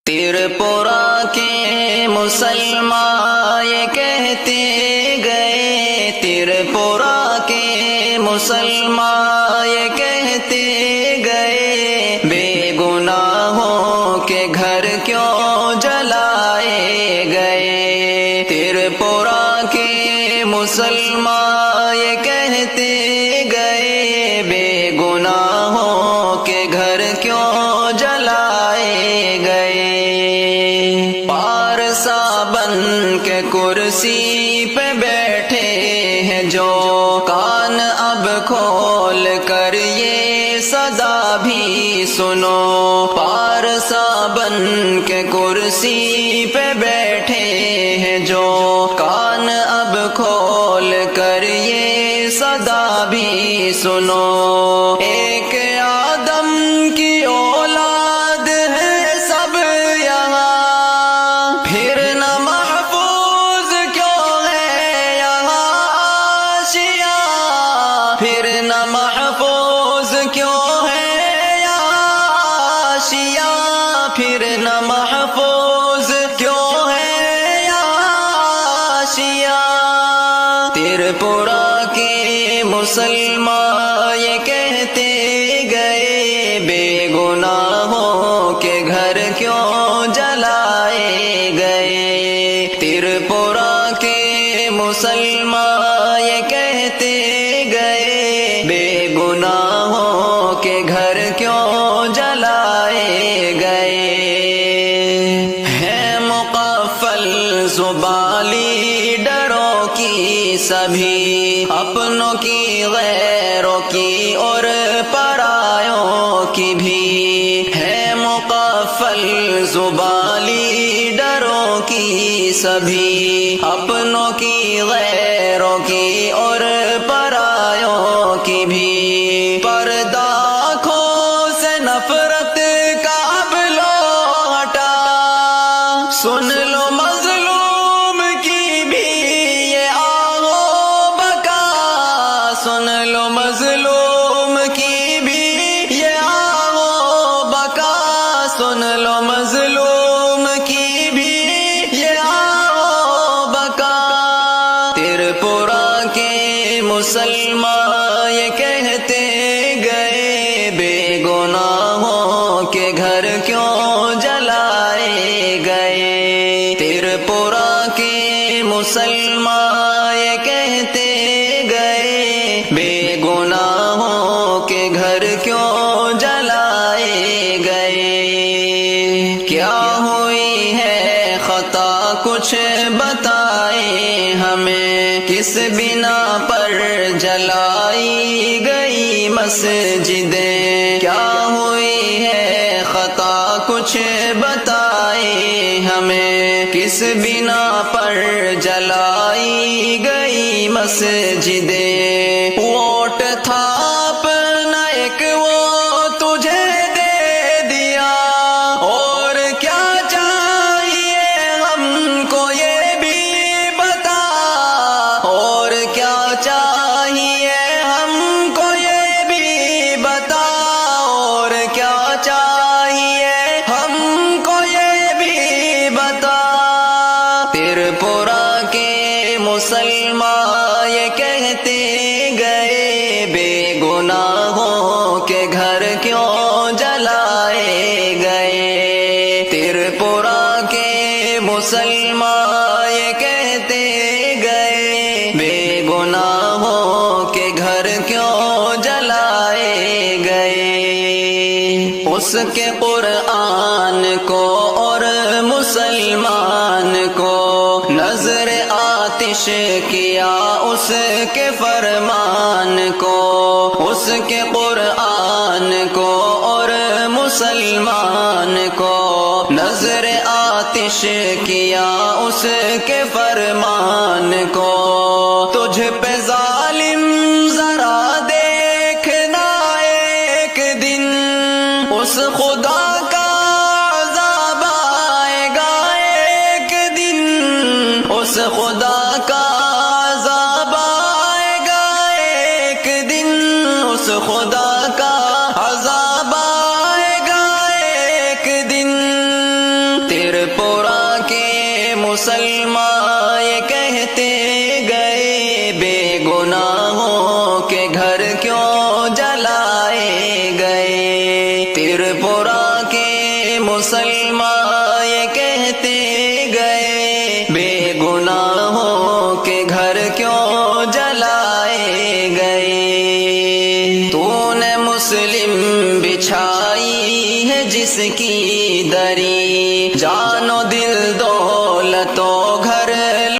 تیرپورہ کے مسلمان یہ کہتے گئے، تیرپورہ کے مسلمان یہ کہتے گئے، بے گناہوں کے گھر کیوں جلائے گئے۔ تیرپورہ کے مسلمان یہ کہتے گئے، بے گناہوں کے گھر کیوں جلائے گئے۔ پارسا بن کے کرسی پہ بیٹھے ہیں جو، کان اب کھول کر یہ صدا بھی سنو۔ پارسا بن کے کرسی پہ بیٹھے ہیں جو، کان اب کھول کر یہ صدا بھی سنو۔ ایک آدم کی اولاد ہے سب یہاں، پھر نہ محفوظ کیوں ہے یہاں عاشیاں، پھر نہ محفوظ کیوں ہے یہاں عاشیاں، پھر نہ محفوظ کیوں ہے یہاں عاشیاں۔ تیرپورہ کے مسلمان یہ کہتے گئے، بے گناہوں کے گھر کیوں جلائے گئے۔ تیرپورہ کے مسلمان یہ کہتے گئے، بے گناہوں کے گھر کیوں جلائے گئے۔ ہے مقفل زبان لیڈروں کی سبھی، اپنوں کی غیروں کی اور پرایوں کی بھی، ہے مقفل زبان لیڈروں کی سبھی، اپنوں کی غیروں کی اور پرایوں کی بھی۔ پردہ آنکھوں سے نفرت کا اب لو ہٹا، سن لو مظلوم کی بھی یہ آہو بکا، سن لو مظلوم کی بھی یہ آہو بکا، سن لو مظلوم کی بھی یہ آہو بکا۔ تیرپورہ کے مسلمان یہ کہتے گئے، بے گناہوں کے گھر کیوں جلائے گئے۔ تیرپورہ کے مسلمان یہ کہتے گئے، بے گناہوں کے گھر کیوں جلائے گئے۔ کیا ہوئی ہے خطا کچھ بتائیں ہمیں، کس بنا پر جلائی گئی مسجدیں۔ کیا ہوئی ہے خطا کچھ بتائیں ہمیں، کس بنا پر جلائی گئی مسجدیں۔ ووٹ تھا اپنا ایک وہ تجھے دے دیا، اور کیا چاہیے ہم کو یہ بھی بتا، اور کیا چاہیے ہم کو یہ بھی بتا، اور کیا چاہیے ہم کو یہ بھی بتا۔ تیرپورہ کے مسلمان یہ کہتے گئے، بے گناہوں کے گھر کیوں جلائے گئے۔ تیرپورہ کے مسلمان یہ کہتے گئے، بے گناہوں کے گھر کیوں جلائے گئے۔ اس کے قرآن کو اور مسلمان کو نظر آتش کیا، اس کے فرمان کو، اس کے قرآن کو اور مسلمان کو نظر آتش کیا، اس کے فرمان کو۔ تجھ پہ ظالم ذرا دیکھنا ایک دن، اس خدا کا عذاب آئے گا ایک دن، اس خدا کا عذاب آئے گا ایک دن، اس خدا کا عذاب آئے گا ایک دن۔ ترپورہ کے مسلمان یہ کہتے گئے بے گناہوں کے گھر کیوں جلائے گئے. ترپورہ کے مسلمان یہ کہتے گئے بے گناہوں کے گھر کیوں جلائے گئے. تو نے مسلم بچھائی ہے جس کی دری، جان و دل